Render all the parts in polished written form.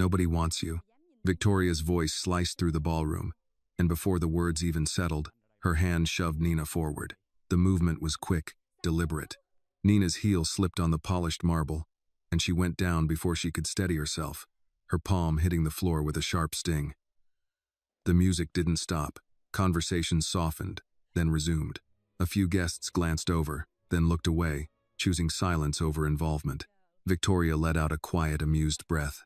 Nobody wants you. Victoria's voice sliced through the ballroom, and before the words even settled, her hand shoved Nina forward. The movement was quick, deliberate. Nina's heel slipped on the polished marble, and she went down before she could steady herself, her palm hitting the floor with a sharp sting. The music didn't stop. Conversation softened, then resumed. A few guests glanced over, then looked away, choosing silence over involvement. Victoria let out a quiet, amused breath.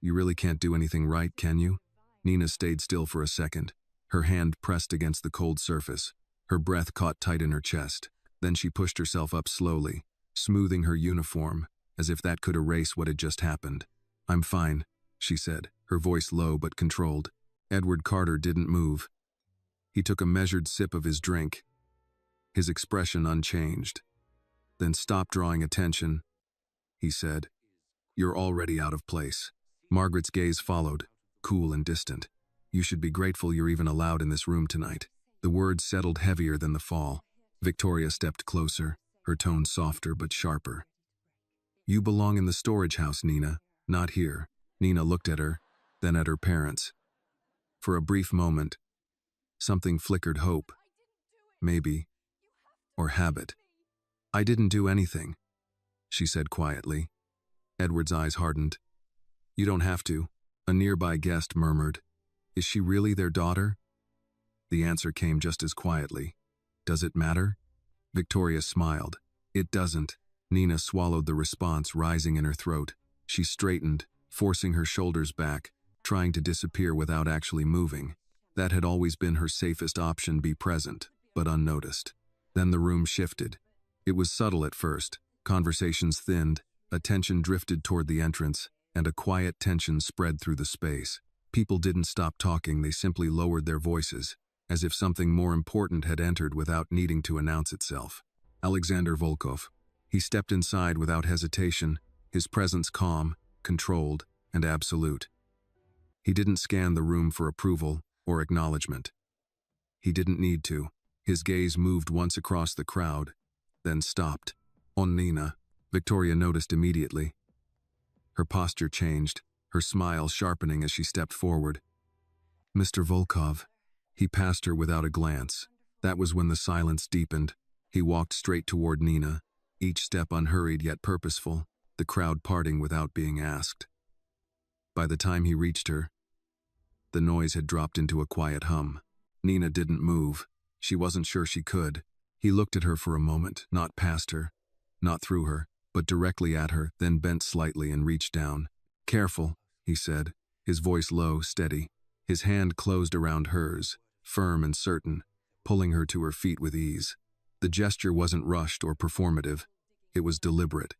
You really can't do anything right, can you? Nina stayed still for a second, her hand pressed against the cold surface. Her breath caught tight in her chest. Then she pushed herself up slowly, smoothing her uniform, as if that could erase what had just happened. I'm fine, she said, her voice low but controlled. Edward Carter didn't move. He took a measured sip of his drink, his expression unchanged. Then stop drawing attention, he said. You're already out of place. Margaret's gaze followed, cool and distant. You should be grateful you're even allowed in this room tonight. The words settled heavier than the fall. Victoria stepped closer, her tone softer but sharper. You belong in the storage house, Nina, not here. Nina looked at her, then at her parents. For a brief moment, something flickered hope. Maybe. Or habit. I didn't do anything, she said quietly. Edward's eyes hardened. You don't have to, a nearby guest murmured. Is she really their daughter? The answer came just as quietly. Does it matter? Victoria smiled. It doesn't. Nina swallowed the response rising in her throat. She straightened, forcing her shoulders back, trying to disappear without actually moving. That had always been her safest option, be present, but unnoticed. Then the room shifted. It was subtle at first. Conversations thinned, attention drifted toward the entrance, and a quiet tension spread through the space. People didn't stop talking, they simply lowered their voices, as if something more important had entered without needing to announce itself. Alexander Volkov. He stepped inside without hesitation, his presence calm, controlled, and absolute. He didn't scan the room for approval or acknowledgement. He didn't need to. His gaze moved once across the crowd, then stopped. On Nina, Victoria noticed immediately. Her posture changed, her smile sharpening as she stepped forward. Mr. Volkov. He passed her without a glance. That was when the silence deepened. He walked straight toward Nina, each step unhurried yet purposeful, the crowd parting without being asked. By the time he reached her, the noise had dropped into a quiet hum. Nina didn't move. She wasn't sure she could. He looked at her for a moment, not past her, not through her, but directly at her, then bent slightly and reached down. Careful, he said, his voice low, steady. His hand closed around hers, firm and certain, pulling her to her feet with ease. The gesture wasn't rushed or performative. It was deliberate,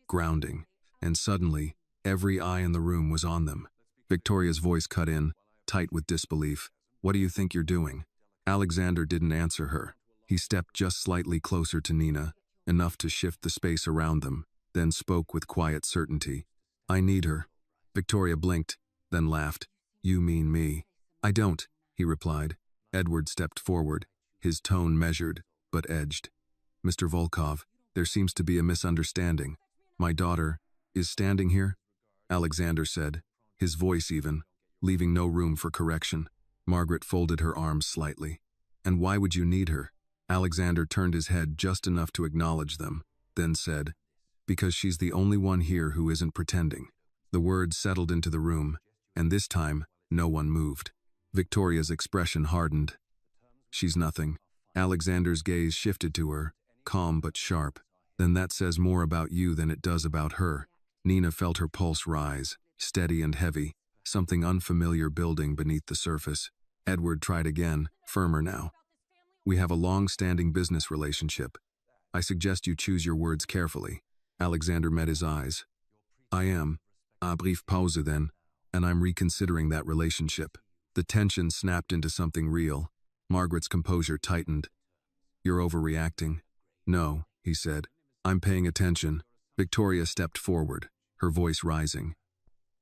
grounding, and suddenly, every eye in the room was on them. Victoria's voice cut in, tight with disbelief. What do you think you're doing? Alexander didn't answer her. He stepped just slightly closer to Nina, enough to shift the space around them, then spoke with quiet certainty. I need her. Victoria blinked, then laughed. You mean me? I don't, he replied. Edward stepped forward, his tone measured, but edged. Mr. Volkov, there seems to be a misunderstanding. My daughter is standing here? Alexander said, his voice even, leaving no room for correction. Margaret folded her arms slightly. And why would you need her? Alexander turned his head just enough to acknowledge them, then said, because she's the only one here who isn't pretending. The words settled into the room, and this time, no one moved. Victoria's expression hardened. She's nothing. Alexander's gaze shifted to her, calm but sharp. Then that says more about you than it does about her. Nina felt her pulse rise, steady and heavy, something unfamiliar building beneath the surface. Edward tried again, firmer now. We have a long-standing business relationship. I suggest you choose your words carefully. Alexander met his eyes. I am. A brief pause then, and I'm reconsidering that relationship. The tension snapped into something real. Margaret's composure tightened. You're overreacting. No, he said. I'm paying attention. Victoria stepped forward, her voice rising.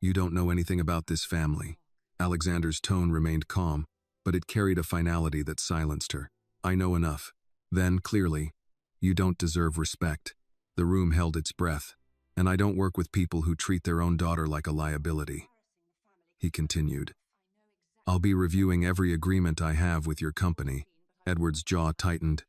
You don't know anything about this family. Alexander's tone remained calm, but it carried a finality that silenced her. I know enough. Then, clearly, you don't deserve respect. The room held its breath. And I don't work with people who treat their own daughter like a liability. He continued. I'll be reviewing every agreement I have with your company. Edward's jaw tightened.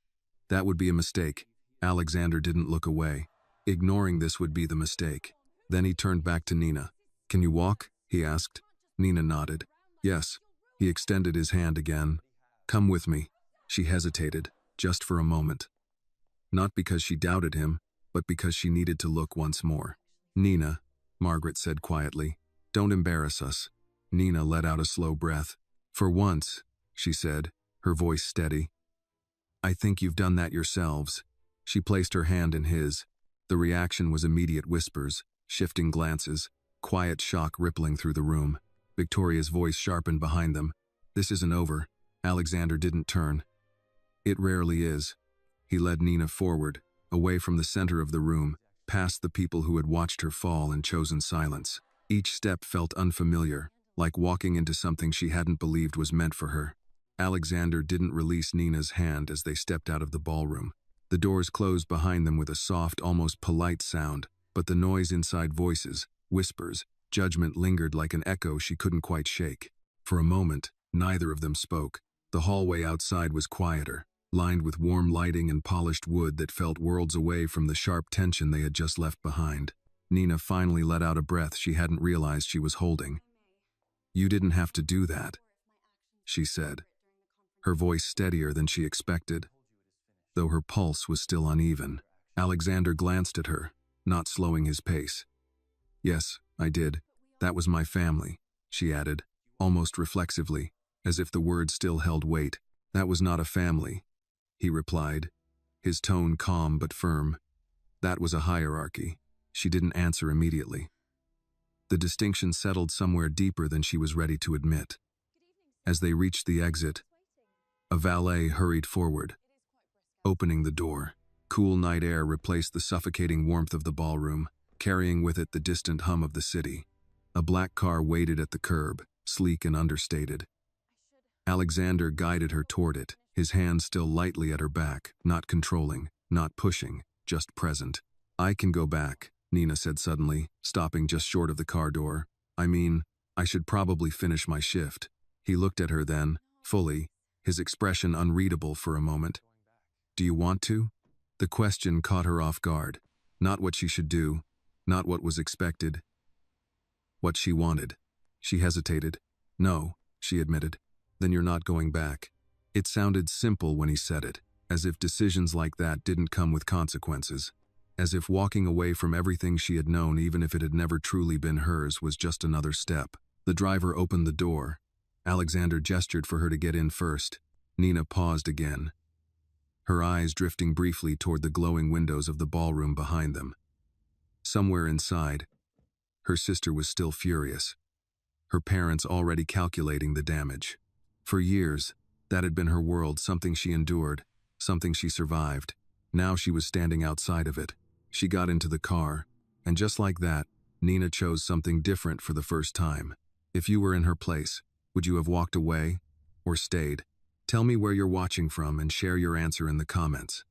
That would be a mistake. Alexander didn't look away. Ignoring this would be the mistake. Then he turned back to Nina. Can you walk? He asked. Nina nodded. Yes. He extended his hand again. Come with me. She hesitated, just for a moment. Not because she doubted him, but because she needed to look once more. Nina, Margaret said quietly, don't embarrass us. Nina let out a slow breath. For once, she said, her voice steady. I think you've done that yourselves. She placed her hand in his. The reaction was immediate whispers, shifting glances, quiet shock rippling through the room. Victoria's voice sharpened behind them. This isn't over. Alexander didn't turn. It rarely is. He led Nina forward, away from the center of the room, past the people who had watched her fall and chosen silence. Each step felt unfamiliar, like walking into something she hadn't believed was meant for her. Alexander didn't release Nina's hand as they stepped out of the ballroom. The doors closed behind them with a soft, almost polite sound, but the noise inside voices, whispers, judgment lingered like an echo she couldn't quite shake. For a moment, neither of them spoke. The hallway outside was quieter, lined with warm lighting and polished wood that felt worlds away from the sharp tension they had just left behind. Nina finally let out a breath she hadn't realized she was holding. You didn't have to do that, she said, her voice steadier than she expected, though her pulse was still uneven. Alexander glanced at her, not slowing his pace. Yes, I did. That was my family, she added, almost reflexively, as if the words still held weight. That was not a family, he replied, his tone calm but firm. That was a hierarchy. She didn't answer immediately. The distinction settled somewhere deeper than she was ready to admit. As they reached the exit, a valet hurried forward, opening the door. Cool night air replaced the suffocating warmth of the ballroom, carrying with it the distant hum of the city. A black car waited at the curb, sleek and understated. Alexander guided her toward it, his hand still lightly at her back, not controlling, not pushing, just present. I can go back, Nina said suddenly, stopping just short of the car door. I mean, I should probably finish my shift. He looked at her then, fully, his expression unreadable for a moment. Do you want to? The question caught her off guard. Not what she should do, not what was expected. What she wanted. She hesitated. No, she admitted. Then you're not going back. It sounded simple when he said it, as if decisions like that didn't come with consequences. As if walking away from everything she had known, even if it had never truly been hers, was just another step. The driver opened the door. Alexander gestured for her to get in first. Nina paused again, her eyes drifting briefly toward the glowing windows of the ballroom behind them. Somewhere inside, her sister was still furious, her parents already calculating the damage. For years, that had been her world, something she endured, something she survived. Now she was standing outside of it. She got into the car, and just like that, Nina chose something different for the first time. If you were in her place, would you have walked away or stayed? Tell me where you're watching from and share your answer in the comments.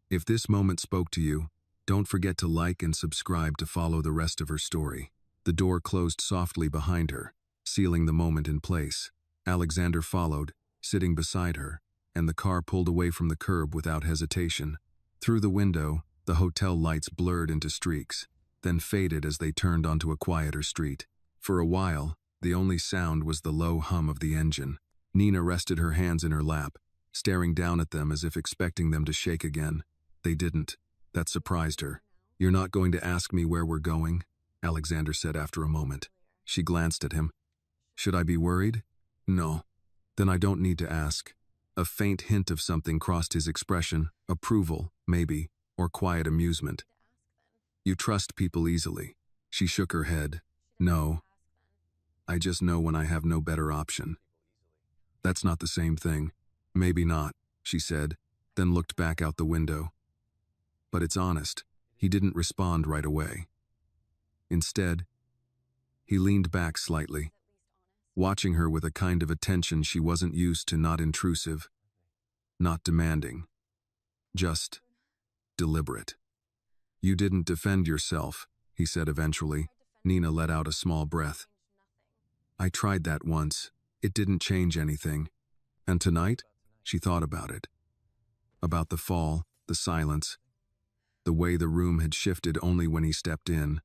If this moment spoke to you, don't forget to like and subscribe to follow the rest of her story. The door closed softly behind her, sealing the moment in place. Alexander followed, sitting beside her, and the car pulled away from the curb without hesitation. Through the window, the hotel lights blurred into streaks, then faded as they turned onto a quieter street. For a while, the only sound was the low hum of the engine. Nina rested her hands in her lap, staring down at them as if expecting them to shake again. They didn't. That surprised her. You're not going to ask me where we're going? Alexander said after a moment. She glanced at him. Should I be worried? No. Then I don't need to ask. A faint hint of something crossed his expression, approval, maybe, or quiet amusement. You trust people easily. She shook her head. No. I just know when I have no better option. That's not the same thing. Maybe not, she said, then looked back out the window. But it's honest. He didn't respond right away. Instead, he leaned back slightly, watching her with a kind of attention she wasn't used to, not intrusive, not demanding, just deliberate. You didn't defend yourself, he said eventually. Nina let out a small breath. I tried that once. It didn't change anything. And tonight? She thought about it. About the fall, the silence, the way the room had shifted only when he stepped in.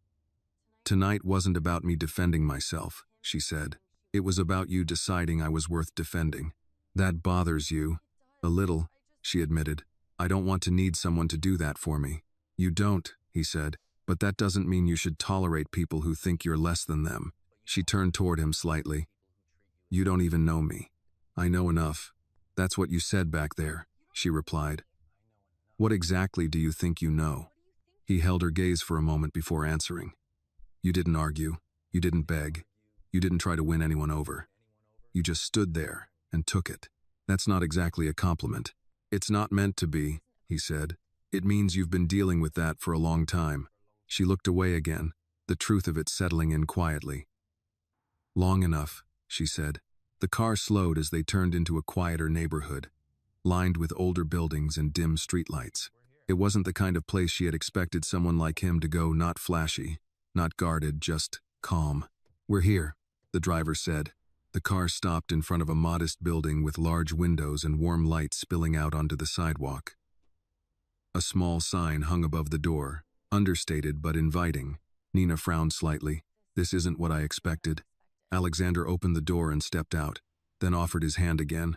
Tonight wasn't about me defending myself, she said. It was about you deciding I was worth defending. That bothers you. A little, she admitted. I don't want to need someone to do that for me. You don't, he said, but that doesn't mean you should tolerate people who think you're less than them. She turned toward him slightly. You don't even know me. I know enough. That's what you said back there, she replied. What exactly do you think you know? He held her gaze for a moment before answering. You didn't argue. You didn't beg. You didn't try to win anyone over. You just stood there and took it. That's not exactly a compliment. It's not meant to be, he said. It means you've been dealing with that for a long time. She looked away again, the truth of it settling in quietly. Long enough, she said. The car slowed as they turned into a quieter neighborhood, lined with older buildings and dim streetlights. It wasn't the kind of place she had expected someone like him to go, not flashy, not guarded, just calm. We're here, the driver said. The car stopped in front of a modest building with large windows and warm light spilling out onto the sidewalk. A small sign hung above the door, understated but inviting. Nina frowned slightly. This isn't what I expected. Alexander opened the door and stepped out, then offered his hand again.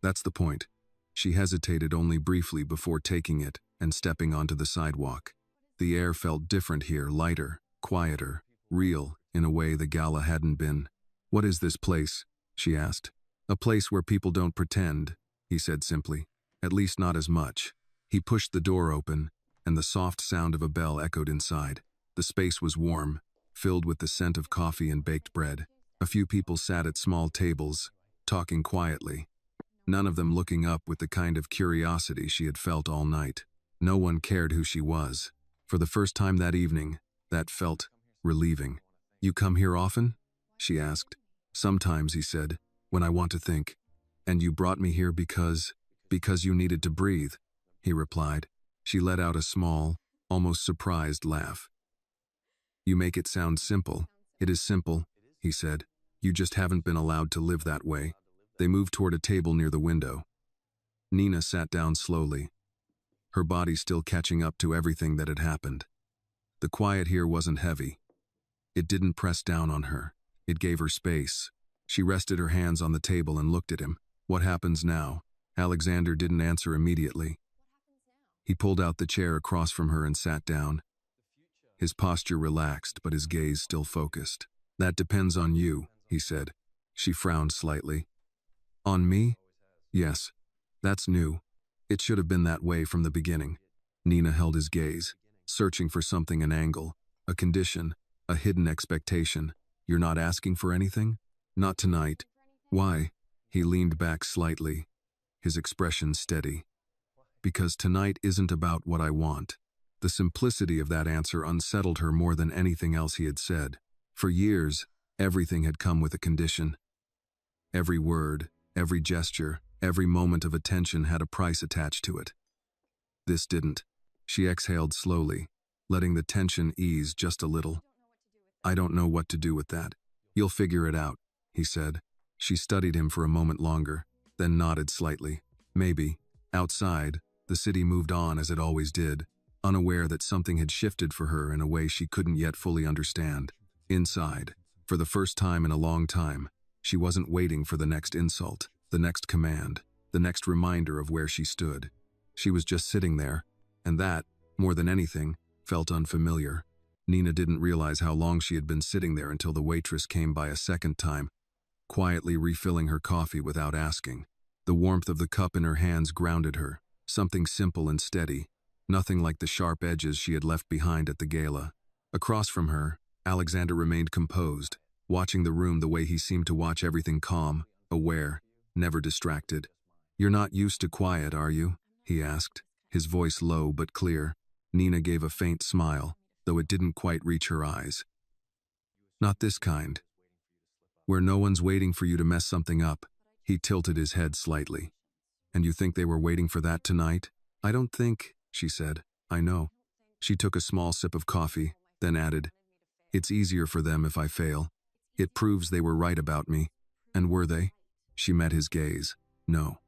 That's the point. She hesitated only briefly before taking it and stepping onto the sidewalk. The air felt different here, lighter, quieter, real, in a way the gala hadn't been. What is this place? She asked. A place where people don't pretend, he said simply. At least not as much. He pushed the door open, and the soft sound of a bell echoed inside. The space was warm, filled with the scent of coffee and baked bread. A few people sat at small tables, talking quietly, none of them looking up with the kind of curiosity she had felt all night. No one cared who she was. For the first time that evening, that felt relieving. You come here often? She asked. Sometimes, he said, when I want to think. And you brought me here because you needed to breathe, he replied. She let out a small, almost surprised laugh. You make it sound simple. It is simple, he said. You just haven't been allowed to live that way. They moved toward a table near the window. Nina sat down slowly, her body still catching up to everything that had happened. The quiet here wasn't heavy. It didn't press down on her. It gave her space. She rested her hands on the table and looked at him. What happens now? Alexander didn't answer immediately. He pulled out the chair across from her and sat down. His posture relaxed, but his gaze still focused. That depends on you, he said. She frowned slightly. On me? Yes. That's new. It should have been that way from the beginning. Nina held his gaze, searching for something, an angle, a condition, a hidden expectation. You're not asking for anything? Not tonight. Why? He leaned back slightly, his expression steady. Because tonight isn't about what I want. The simplicity of that answer unsettled her more than anything else he had said. For years, everything had come with a condition. Every word, every gesture, every moment of attention had a price attached to it. This didn't. She exhaled slowly, letting the tension ease just a little. I don't know what to do with that. You'll figure it out, he said. She studied him for a moment longer, then nodded slightly. Maybe. Outside, the city moved on as it always did, unaware that something had shifted for her in a way she couldn't yet fully understand. Inside, for the first time in a long time, she wasn't waiting for the next insult, the next command, the next reminder of where she stood. She was just sitting there, and that, more than anything, felt unfamiliar. Nina didn't realize how long she had been sitting there until the waitress came by a second time, quietly refilling her coffee without asking. The warmth of the cup in her hands grounded her, something simple and steady, nothing like the sharp edges she had left behind at the gala. Across from her, Alexander remained composed, watching the room the way he seemed to watch everything, calm, aware, never distracted. You're not used to quiet, are you? He asked, his voice low but clear. Nina gave a faint smile, though it didn't quite reach her eyes. Not this kind. Where no one's waiting for you to mess something up. He tilted his head slightly. And you think they were waiting for that tonight? I don't think, she said. I know. She took a small sip of coffee, then added, "It's easier for them if I fail. It proves they were right about me." And were they? She met his gaze. No.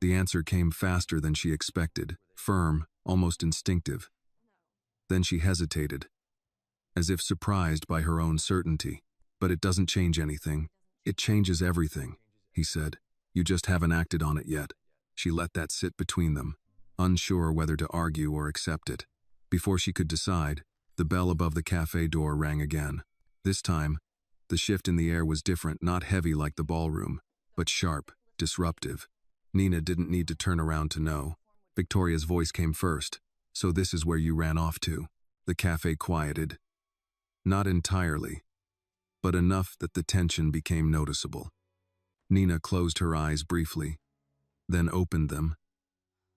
The answer came faster than she expected, firm, almost instinctive. Then she hesitated, as if surprised by her own certainty. "But it doesn't change anything. It changes everything," he said. "You just haven't acted on it yet." She let that sit between them, unsure whether to argue or accept it. Before she could decide, the bell above the cafe door rang again. This time, the shift in the air was different, not heavy like the ballroom, but sharp, disruptive. Nina didn't need to turn around to know. Victoria's voice came first. "So this is where you ran off to." The cafe quieted. Not entirely, but enough that the tension became noticeable. Nina closed her eyes briefly, then opened them,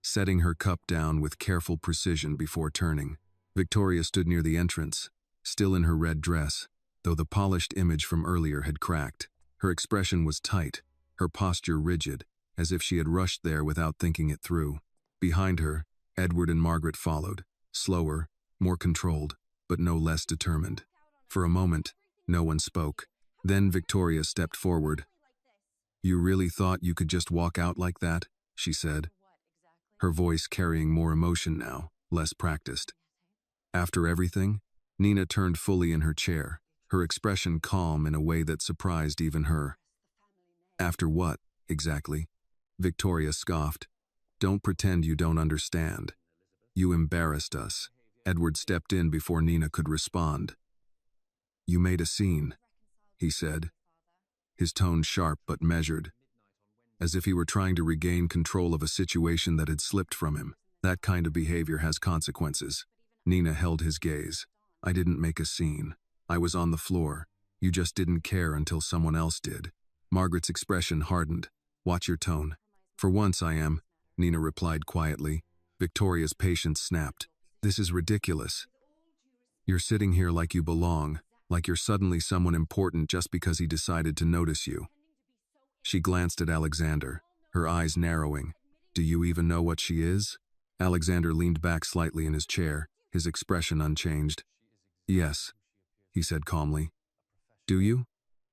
setting her cup down with careful precision before turning. Victoria stood near the entrance, still in her red dress, though the polished image from earlier had cracked. Her expression was tight, her posture rigid, as if she had rushed there without thinking it through. Behind her, Edward and Margaret followed, slower, more controlled, but no less determined. For a moment, no one spoke. Then Victoria stepped forward. "You really thought you could just walk out like that?" she said, her voice carrying more emotion now, less practiced. After everything, Nina turned fully in her chair, her expression calm in a way that surprised even her. "After what, exactly?" Victoria scoffed. "Don't pretend you don't understand. You embarrassed us." Edward stepped in before Nina could respond. "You made a scene," he said, his tone sharp but measured, as if he were trying to regain control of a situation that had slipped from him. "That kind of behavior has consequences." Nina held his gaze. "I didn't make a scene. I was on the floor. You just didn't care until someone else did." Margaret's expression hardened. "Watch your tone." "For once I am," Nina replied quietly. Victoria's patience snapped. "This is ridiculous. You're sitting here like you belong, like you're suddenly someone important just because he decided to notice you." She glanced at Alexander, her eyes narrowing. "Do you even know what she is?" Alexander leaned back slightly in his chair, his expression unchanged. "Yes," he said calmly. "Do you?"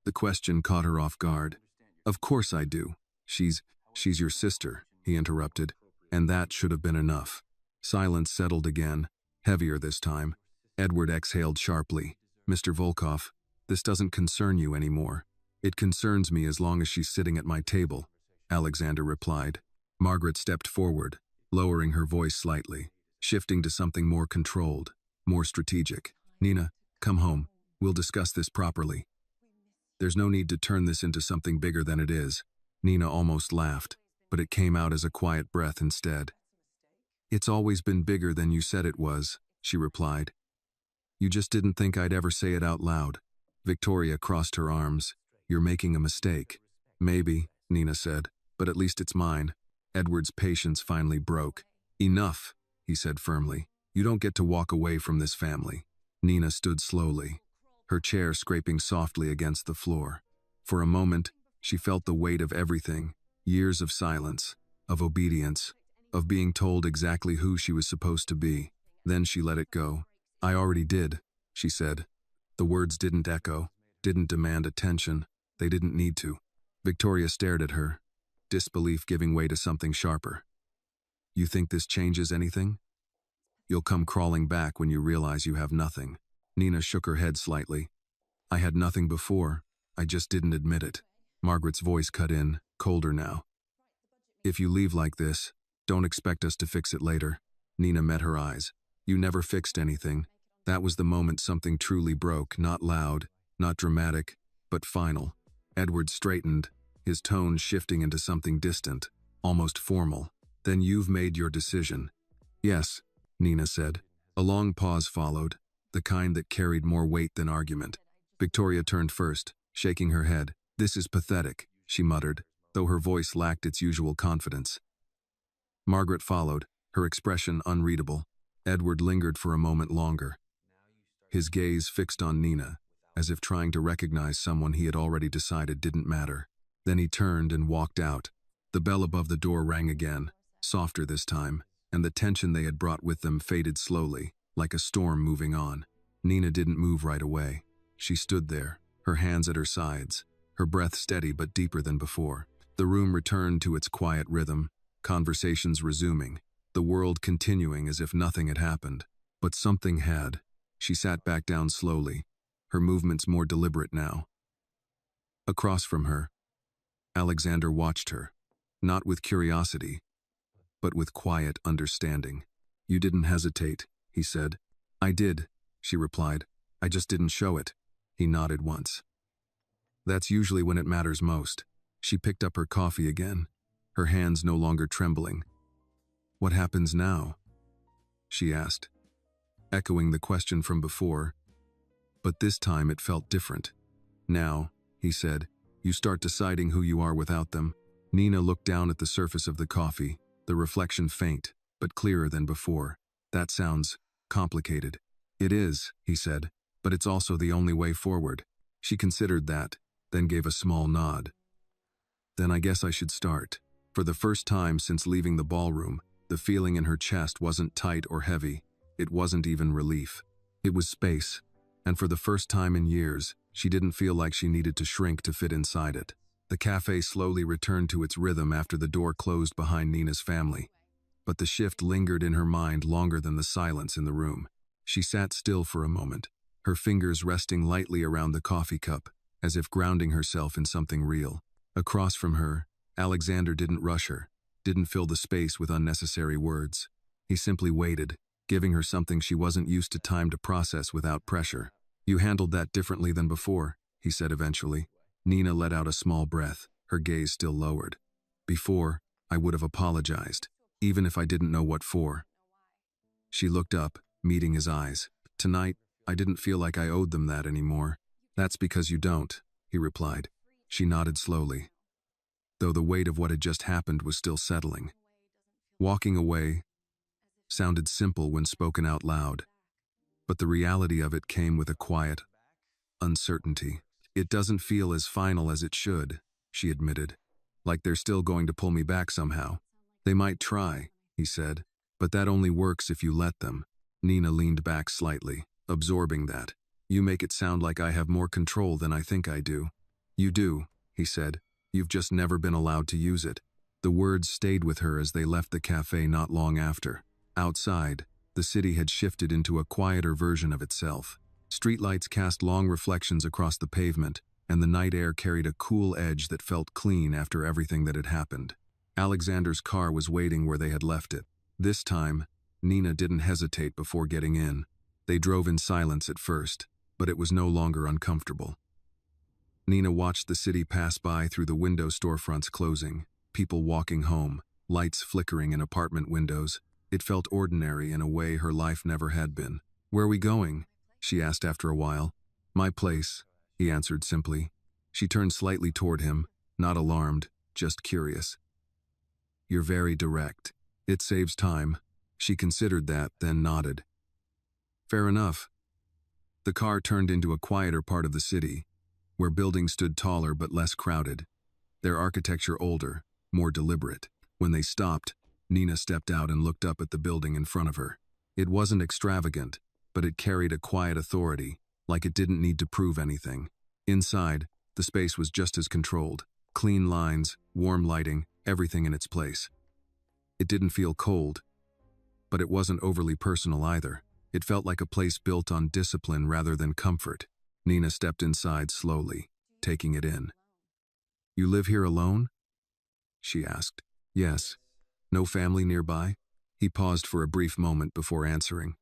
The question caught her off guard. "Of course I do. She's your sister," he interrupted, and that should have been enough. Silence settled again, heavier this time. Edward exhaled sharply. "Mr. Volkov, this doesn't concern you anymore." "It concerns me as long as she's sitting at my table," Alexander replied. Margaret stepped forward, lowering her voice slightly, shifting to something more controlled, more strategic. "Nina, come home. We'll discuss this properly. There's no need to turn this into something bigger than it is." Nina almost laughed, but it came out as a quiet breath instead. "It's always been bigger than you said it was," she replied. "You just didn't think I'd ever say it out loud." Victoria crossed her arms. "You're making a mistake." "Maybe," Nina said, "but at least it's mine." Edward's patience finally broke. "Enough," he said firmly. "You don't get to walk away from this family." Nina stood slowly, her chair scraping softly against the floor. For a moment, she felt the weight of everything, years of silence, of obedience, of being told exactly who she was supposed to be. Then she let it go. "I already did," she said. The words didn't echo, didn't demand attention. They didn't need to. Victoria stared at her, disbelief giving way to something sharper. "You think this changes anything? You'll come crawling back when you realize you have nothing." Nina shook her head slightly. "I had nothing before. I just didn't admit it." Margaret's voice cut in, colder now. "If you leave like this, don't expect us to fix it later." Nina met her eyes. "You never fixed anything." That was the moment something truly broke, not loud, not dramatic, but final. Edward straightened, his tone shifting into something distant, almost formal. "Then you've made your decision." "Yes," Nina said. A long pause followed, the kind that carried more weight than argument. Victoria turned first, shaking her head. "This is pathetic," she muttered, though her voice lacked its usual confidence. Margaret followed, her expression unreadable. Edward lingered for a moment longer, his gaze fixed on Nina, as if trying to recognize someone he had already decided didn't matter. Then he turned and walked out. The bell above the door rang again, softer this time, and the tension they had brought with them faded slowly. like a storm moving on. Nina didn't move right away. She stood there, her hands at her sides, her breath steady but deeper than before. The room returned to its quiet rhythm, conversations resuming, the world continuing as if nothing had happened. But something had. She sat back down slowly, her movements more deliberate now. Across from her, Alexander watched her, not with curiosity, but with quiet understanding. "You didn't hesitate," he said. "I did," she replied. "I just didn't show it." He nodded once. "That's usually when it matters most." She picked up her coffee again, her hands no longer trembling. "What happens now?" she asked, echoing the question from before, but this time it felt different. "Now," he said, "you start deciding who you are without them." Nina looked down at the surface of the coffee, the reflection faint, but clearer than before. "That sounds complicated." "It is," he said, "but it's also the only way forward." She considered that, then gave a small nod. "Then I guess I should start." For the first time since leaving the ballroom, the feeling in her chest wasn't tight or heavy. It wasn't even relief. It was space, and for the first time in years, she didn't feel like she needed to shrink to fit inside it. The cafe slowly returned to its rhythm after the door closed behind Nina's family. But the shift lingered in her mind longer than the silence in the room. She sat still for a moment, her fingers resting lightly around the coffee cup, as if grounding herself in something real. Across from her, Alexander didn't rush her, didn't fill the space with unnecessary words. He simply waited, giving her something she wasn't used to time to process without pressure. "You handled that differently than before," he said eventually. Nina let out a small breath, her gaze still lowered. "Before, I would have apologized, even if I didn't know what for." She looked up, meeting his eyes. "Tonight, I didn't feel like I owed them that anymore." "That's because you don't," he replied. She nodded slowly, though the weight of what had just happened was still settling. Walking away sounded simple when spoken out loud, but the reality of it came with a quiet uncertainty. "It doesn't feel as final as it should," she admitted. "Like they're still going to pull me back somehow." "They might try," he said, "but that only works if you let them." Nina leaned back slightly, absorbing that. "You make it sound like I have more control than I think I do." "You do," he said. "You've just never been allowed to use it." The words stayed with her as they left the cafe not long after. Outside, the city had shifted into a quieter version of itself. Streetlights cast long reflections across the pavement, and the night air carried a cool edge that felt clean after everything that had happened. Alexander's car was waiting where they had left it. This time, Nina didn't hesitate before getting in. They drove in silence at first, but it was no longer uncomfortable. Nina watched the city pass by through the window storefronts closing, people walking home, lights flickering in apartment windows. It felt ordinary in a way her life never had been. "Where are we going?" she asked after a while. "My place," he answered simply. She turned slightly toward him, not alarmed, just curious. "You're very direct." "It saves time." She considered that, then nodded. "Fair enough." The car turned into a quieter part of the city, where buildings stood taller but less crowded, their architecture older, more deliberate. When they stopped, Nina stepped out and looked up at the building in front of her. It wasn't extravagant, but it carried a quiet authority, like it didn't need to prove anything. Inside, the space was just as controlled. Clean lines, warm lighting, everything in its place. It didn't feel cold, but it wasn't overly personal either. It felt like a place built on discipline rather than comfort. Nina stepped inside slowly, taking it in. "You live here alone?" she asked. "Yes." "No family nearby?" He paused for a brief moment before answering.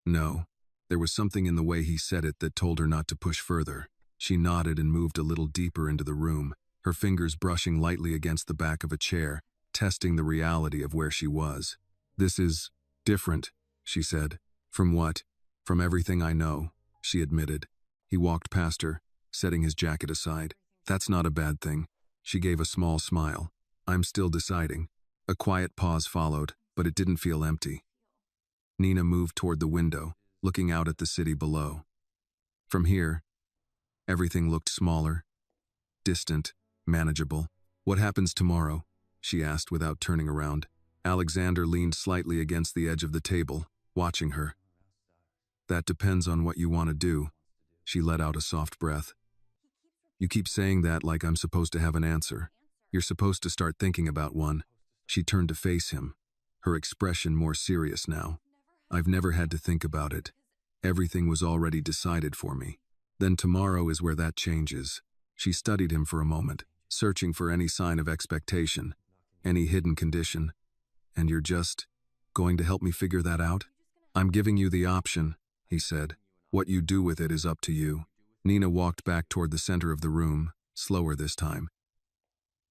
"No." There was something in the way he said it that told her not to push further. She nodded and moved a little deeper into the room, her fingers brushing lightly against the back of a chair, testing the reality of where she was. "This is different," she said. "From what?" "From everything I know," she admitted. He walked past her, setting his jacket aside. "That's not a bad thing." She gave a small smile. "I'm still deciding." A quiet pause followed, but it didn't feel empty. Nina moved toward the window, looking out at the city below. From here, everything looked smaller, distant, manageable. "What happens tomorrow?" she asked without turning around. Alexander leaned slightly against the edge of the table, watching her. That depends on what you want to do. She let out a soft breath. You keep saying that like I'm supposed to have an answer. You're supposed to start thinking about one. She turned to face him, her expression more serious now. I've never had to think about it. Everything was already decided for me. Then tomorrow is where that changes. She studied him for a moment, searching for any sign of expectation, any hidden condition. And you're just going to help me figure that out? I'm giving you the option, he said. What you do with it is up to you. Nina walked back toward the center of the room, slower this time.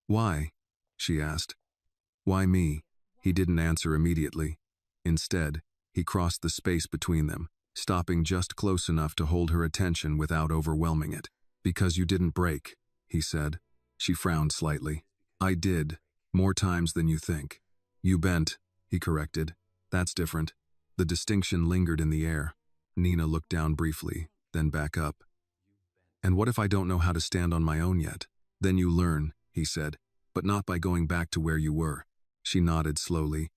Why? She asked. Why me? He didn't answer immediately. Instead, he crossed the space between them, stopping just close enough to hold her attention without overwhelming it. Because you didn't break, he said. She frowned slightly. I did, more times than you think. You bent, he corrected. That's different. The distinction lingered in the air. Nina looked down briefly, then back up. And what if I don't know how to stand on my own yet? Then you learn, he said, but not by going back to where you were. She nodded slowly.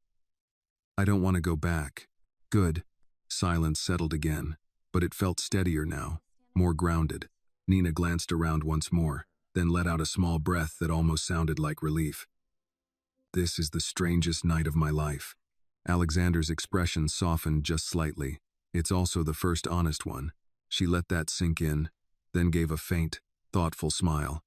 I don't want to go back. Good. Silence settled again, but it felt steadier now, more grounded. Nina glanced around once more, then let out a small breath that almost sounded like relief. This is the strangest night of my life. Alexander's expression softened just slightly. It's also the first honest one. She let that sink in, then gave a faint, thoughtful smile.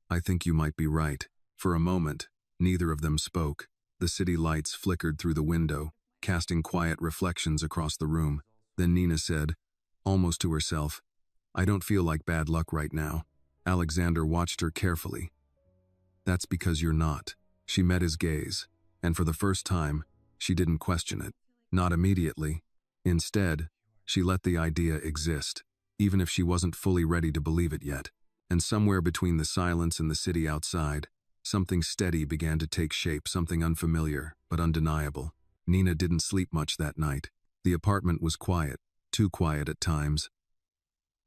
I think you might be right. For a moment, neither of them spoke. The city lights flickered through the window, casting quiet reflections across the room. Then Nina said, almost to herself, I don't feel like bad luck right now. Alexander watched her carefully. That's because you're not. She met his gaze, and for the first time, she didn't question it. Not immediately. Instead, she let the idea exist, even if she wasn't fully ready to believe it yet. And somewhere between the silence and the city outside, something steady began to take shape, something unfamiliar, but undeniable. Nina didn't sleep much that night. The apartment was quiet, too quiet at times.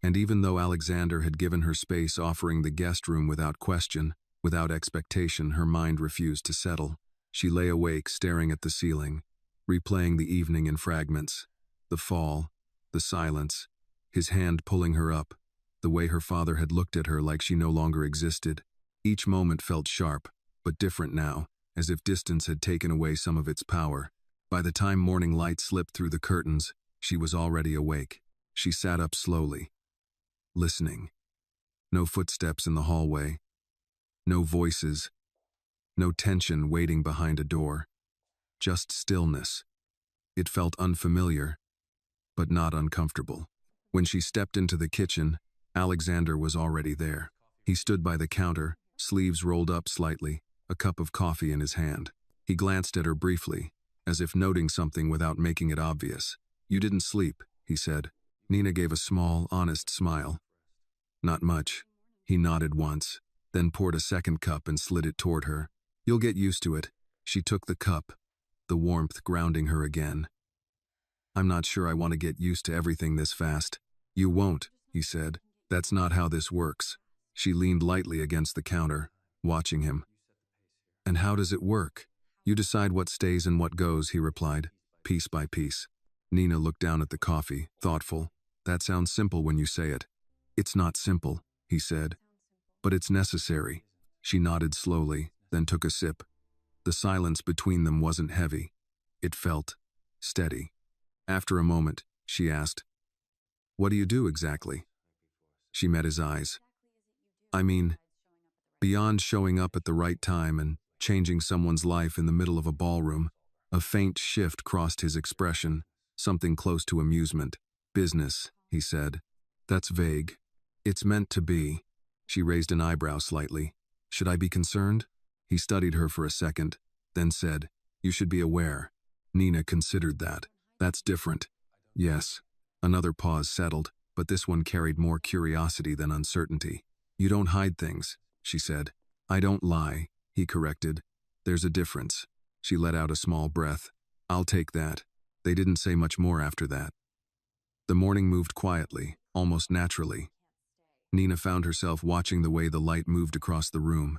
And even though Alexander had given her space, offering the guest room without question, without expectation, her mind refused to settle. She lay awake, staring at the ceiling, replaying the evening in fragments. The fall, the silence, his hand pulling her up, the way her father had looked at her like she no longer existed. Each moment felt sharp, but different now, as if distance had taken away some of its power. By the time morning light slipped through the curtains, she was already awake. She sat up slowly, listening. No footsteps in the hallway, no voices, no tension waiting behind a door, just stillness. It felt unfamiliar, but not uncomfortable. When she stepped into the kitchen, Alexander was already there. He stood by the counter, sleeves rolled up slightly, a cup of coffee in his hand. He glanced at her briefly, as if noting something without making it obvious. You didn't sleep, he said. Nina gave a small, honest smile. Not much. He nodded once, then poured a second cup and slid it toward her. You'll get used to it. She took the cup, the warmth grounding her again. I'm not sure I want to get used to everything this fast. You won't, he said. That's not how this works. She leaned lightly against the counter, watching him. And how does it work? You decide what stays and what goes, he replied, piece by piece. Nina looked down at the coffee, thoughtful. That sounds simple when you say it. It's not simple, he said. But it's necessary. She nodded slowly, then took a sip. The silence between them wasn't heavy. It felt steady. After a moment, she asked, What do you do exactly? She met his eyes. I mean, beyond showing up at the right time and changing someone's life in the middle of a ballroom, a faint shift crossed his expression, something close to amusement. Business, he said. That's vague. It's meant to be. She raised an eyebrow slightly. Should I be concerned? He studied her for a second, then said, You should be aware. Nina considered that. That's different. Yes. Another pause settled, but this one carried more curiosity than uncertainty. You don't hide things, she said. I don't lie, he corrected. There's a difference. She let out a small breath. I'll take that. They didn't say much more after that. The morning moved quietly, almost naturally. Nina found herself watching the way the light moved across the room,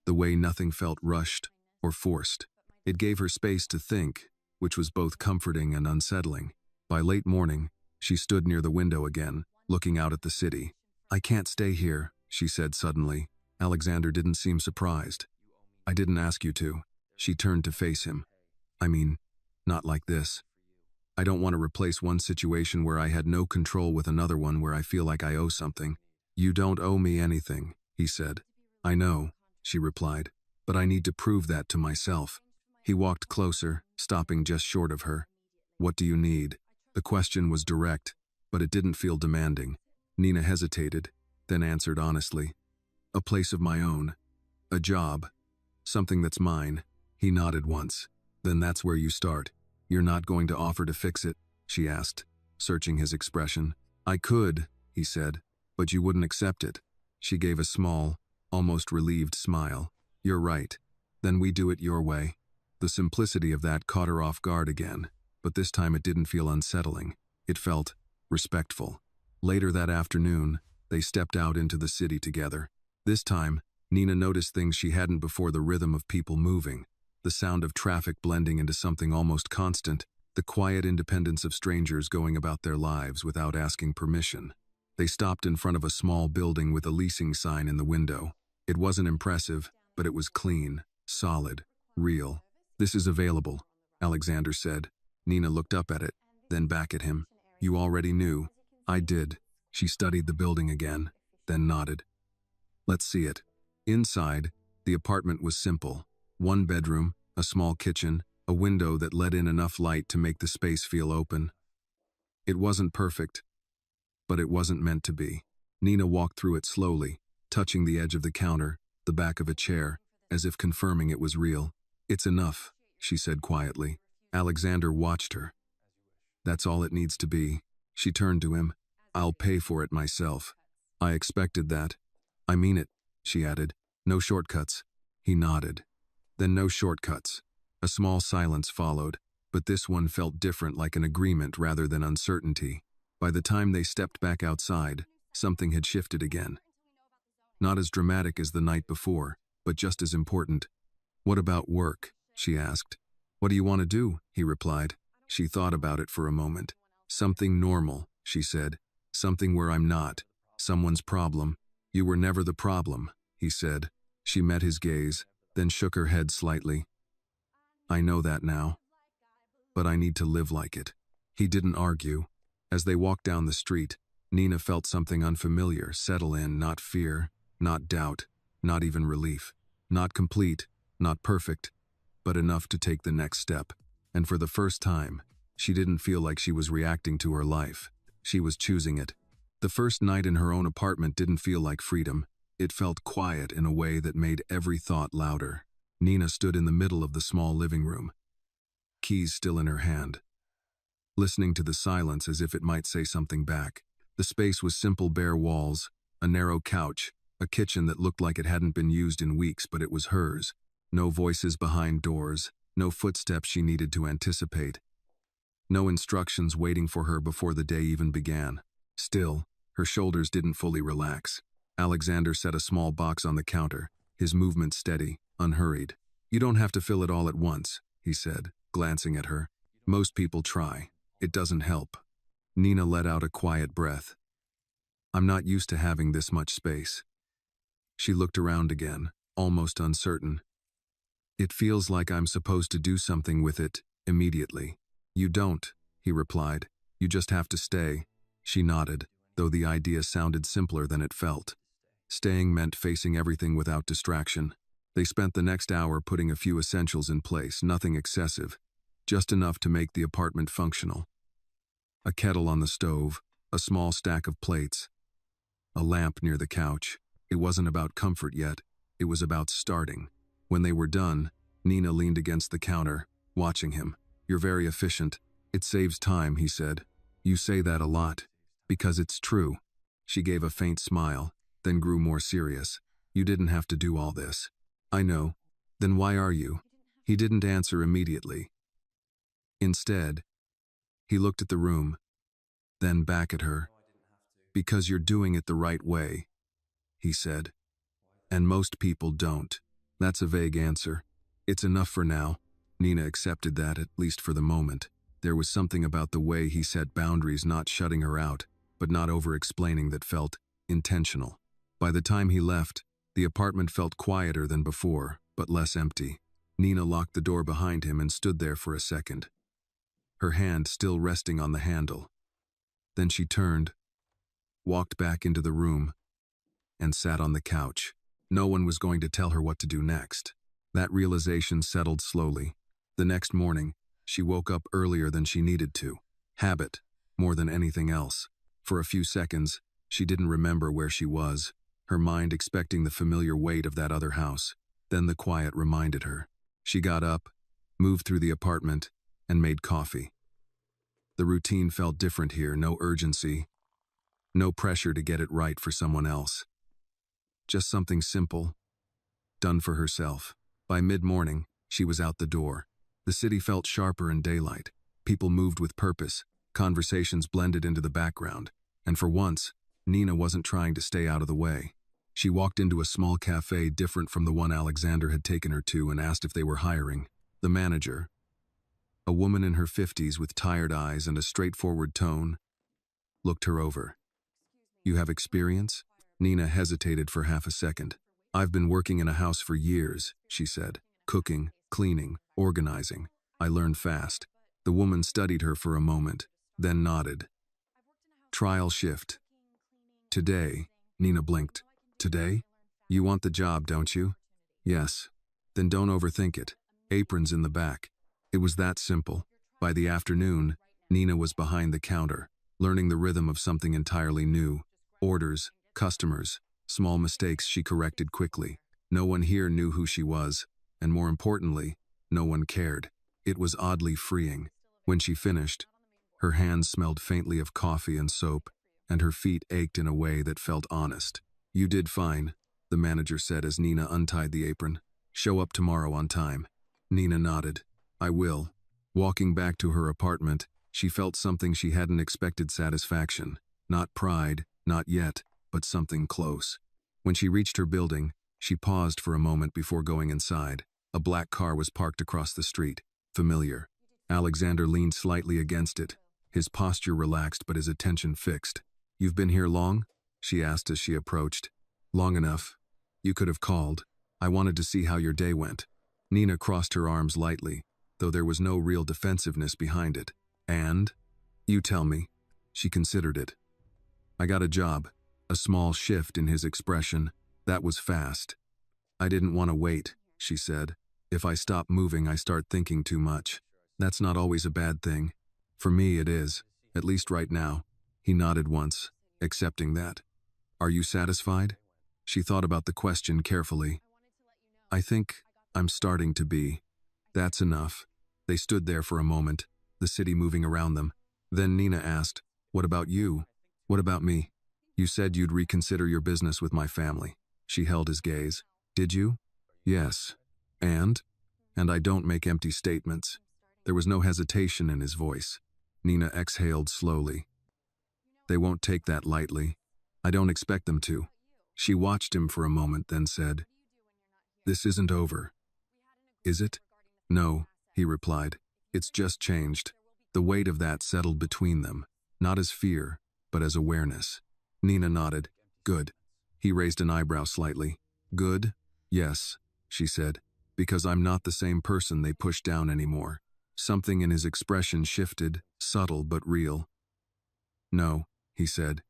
the way nothing felt rushed or forced. It gave her space to think, which was both comforting and unsettling. By late morning, She stood near the window again, looking out at the city. "I can't stay here," she said suddenly. Alexander didn't seem surprised. "I didn't ask you to." She turned to face him. "I mean, not like this. I don't want to replace one situation where I had no control with another one where I feel like I owe something." "You don't owe me anything," he said. "I know," she replied, "but I need to prove that to myself." He walked closer, stopping just short of her. "What do you need?" The question was direct, but it didn't feel demanding. Nina hesitated, then answered honestly. "A place of my own. A job. Something that's mine." He nodded once. "Then that's where you start. You're not going to offer to fix it?" she asked, searching his expression. "I could," he said, "but you wouldn't accept it." She gave a small, almost relieved smile. "You're right. Then we do it your way." The simplicity of that caught her off guard again, but this time it didn't feel unsettling. It felt respectful. Later that afternoon, they stepped out into the city together. This time, Nina noticed things she hadn't before: the rhythm of people moving, the sound of traffic blending into something almost constant, the quiet independence of strangers going about their lives without asking permission. They stopped in front of a small building with a leasing sign in the window. It wasn't impressive, but it was clean, solid, real. "This is available," Alexander said. Nina looked up at it, then back at him. "You already knew." "I did." She studied the building again, then nodded. "Let's see it." Inside, the apartment was simple. One bedroom, a small kitchen, a window that let in enough light to make the space feel open. It wasn't perfect, but it wasn't meant to be. Nina walked through it slowly, touching the edge of the counter, the back of a chair, as if confirming it was real. "It's enough," she said quietly. Alexander watched her. "That's all it needs to be." She turned to him. "I'll pay for it myself." "I expected that." "I mean it," she added. "No shortcuts." He nodded. "Then no shortcuts." A small silence followed, but this one felt different, like an agreement rather than uncertainty. By the time they stepped back outside, something had shifted again. Not as dramatic as the night before, but just as important. "What about work?" she asked. "What do you want to do?" he replied. She thought about it for a moment. "Something normal," she said. "Something where I'm not someone's problem." "You were never the problem," he said. She met his gaze, then shook her head slightly. "I know that now. But I need to live like it." He didn't argue. As they walked down the street, Nina felt something unfamiliar settle in, not fear, not doubt, not even relief. Not complete, not perfect, but enough to take the next step. And for the first time, she didn't feel like she was reacting to her life. She was choosing it. The first night in her own apartment didn't feel like freedom. It felt quiet in a way that made every thought louder. Nina stood in the middle of the small living room, keys still in her hand, listening to the silence as if it might say something back. The space was simple, bare walls, a narrow couch, a kitchen that looked like it hadn't been used in weeks, but it was hers. No voices behind doors, no footsteps she needed to anticipate, no instructions waiting for her before the day even began. Still, her shoulders didn't fully relax. Alexander set a small box on the counter, his movement steady, unhurried. "You don't have to fill it all at once," he said, glancing at her. "Most people try. It doesn't help." Nina let out a quiet breath. "I'm not used to having this much space." She looked around again, almost uncertain. "It feels like I'm supposed to do something with it immediately." "You don't," he replied. "You just have to stay." She nodded, though the idea sounded simpler than it felt. Staying meant facing everything without distraction. They spent the next hour putting a few essentials in place, nothing excessive, just enough to make the apartment functional. A kettle on the stove, a small stack of plates, a lamp near the couch. It wasn't about comfort yet, it was about starting. When they were done, Nina leaned against the counter, watching him. "You're very efficient." "It saves time," he said. "You say that a lot." "Because it's true." She gave a faint smile, then grew more serious. "You didn't have to do all this." "I know. Then why are you?" He didn't answer immediately. Instead, he looked at the room, then back at her. "Because you're doing it the right way," he said. "And most people don't." That's a vague answer. "It's enough for now." Nina accepted that, at least for the moment. There was something about the way he set boundaries, not shutting her out, but not over-explaining, that felt intentional. By the time he left, the apartment felt quieter than before, but less empty. Nina locked the door behind him and stood there for a second, her hand still resting on the handle. Then she turned, walked back into the room, and sat on the couch. No one was going to tell her what to do next. That realization settled slowly. The next morning, she woke up earlier than she needed to. Habit, more than anything else. For a few seconds, she didn't remember where she was, her mind expecting the familiar weight of that other house. Then the quiet reminded her. She got up, moved through the apartment, and made coffee. The routine felt different here, no urgency, no pressure to get it right for someone else. Just something simple, done for herself. By mid-morning, she was out the door. The city felt sharper in daylight. People moved with purpose, conversations blended into the background, and for once, Nina wasn't trying to stay out of the way. She walked into a small cafe different from the one Alexander had taken her to and asked if they were hiring. The manager, a woman in her 50s with tired eyes and a straightforward tone, looked her over. "You have experience?" Nina hesitated for half a second. "I've been working in a house for years," she said. "Cooking, cleaning, organizing. I learned fast." The woman studied her for a moment, then nodded. "Trial shift. Today," Nina blinked. "Today? You want the job, don't you?" "Yes." "Then don't overthink it. Aprons in the back." It was that simple. By the afternoon, Nina was behind the counter, learning the rhythm of something entirely new. Orders, customers, small mistakes she corrected quickly. No one here knew who she was, and more importantly, no one cared. It was oddly freeing. When she finished, her hands smelled faintly of coffee and soap, and her feet ached in a way that felt honest. "You did fine," the manager said as Nina untied the apron. "Show up tomorrow on time." Nina nodded. "I will." Walking back to her apartment, she felt something she hadn't expected: satisfaction. Not pride, not yet, but something close. When she reached her building, she paused for a moment before going inside. A black car was parked across the street. Familiar. Alexander leaned slightly against it, his posture relaxed but his attention fixed. "You've been here long?" she asked as she approached. "Long enough. You could have called. I wanted to see how your day went." Nina crossed her arms lightly, though there was no real defensive behind it. "And? You tell me." She considered it. "I got a job." A small shift in his expression. That was fast. "I didn't want to wait," she said. "If I stop moving, I start thinking too much. That's not always a bad thing. For me, it is, at least right now." He nodded once, accepting that. "Are you satisfied?" She thought about the question carefully. "I think I'm starting to be." "That's enough." They stood there for a moment, the city moving around them. Then Nina asked, "What about you? What about me? You said you'd reconsider your business with my family." She held his gaze. "Did you?" "Yes. And? And I don't make empty statements." There was no hesitation in his voice. Nina exhaled slowly. "They won't take that lightly. I don't expect them to." She watched him for a moment, then said, "This isn't over. Is it?" "No," he replied. "It's just changed." The weight of that settled between them, not as fear, but as awareness. Nina nodded. "Good." He raised an eyebrow slightly. "Good? Yes," she said, "because I'm not the same person they push down anymore." Something in his expression shifted, subtle but real. "No," he said.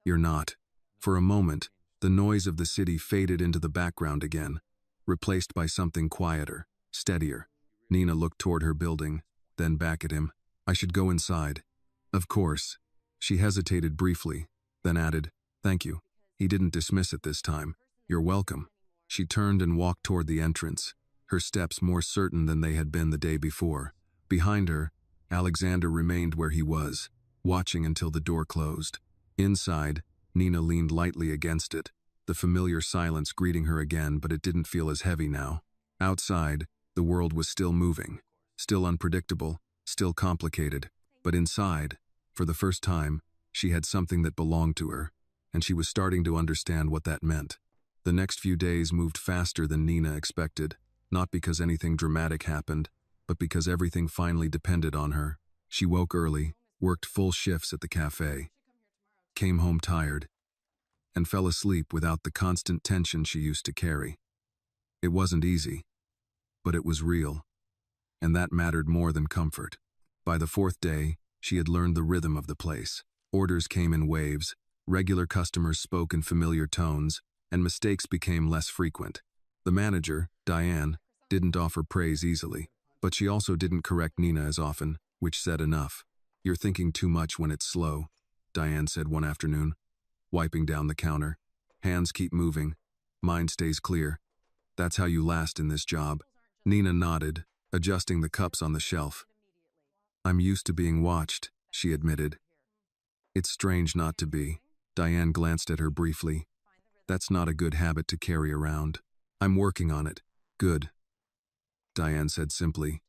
"You're not." For a moment, the noise of the city faded into the background again, replaced by something quieter, steadier. Nina looked toward her building, then back at him. "I should go inside." "Of course." She hesitated briefly, then added, "Thank you." He didn't dismiss it this time. "You're welcome." She turned and walked toward the entrance, her steps more certain than they had been the day before. Behind her, Alexander remained where he was, watching until the door closed. Inside, Nina leaned lightly against it, the familiar silence greeting her again, but it didn't feel as heavy now. Outside, the world was still moving, still unpredictable, still complicated, but inside, for the first time, she had something that belonged to her, and she was starting to understand what that meant. The next few days moved faster than Nina expected, not because anything dramatic happened, but because everything finally depended on her. She woke early, worked full shifts at the cafe, came home tired, and fell asleep without the constant tension she used to carry. It wasn't easy, but it was real, and that mattered more than comfort. By the fourth day, she had learned the rhythm of the place. Orders came in waves, regular customers spoke in familiar tones, and mistakes became less frequent. The manager, Diane, didn't offer praise easily, but she also didn't correct Nina as often, which said enough. "You're thinking too much when it's slow," Diane said one afternoon, wiping down the counter. "Hands keep moving. Mind stays clear. That's how you last in this job." Nina nodded, adjusting the cups on the shelf. "I'm used to being watched," she admitted. "It's strange not to be." Diane glanced at her briefly. "That's not a good habit to carry around." "I'm working on it." "Good," Diane said simply.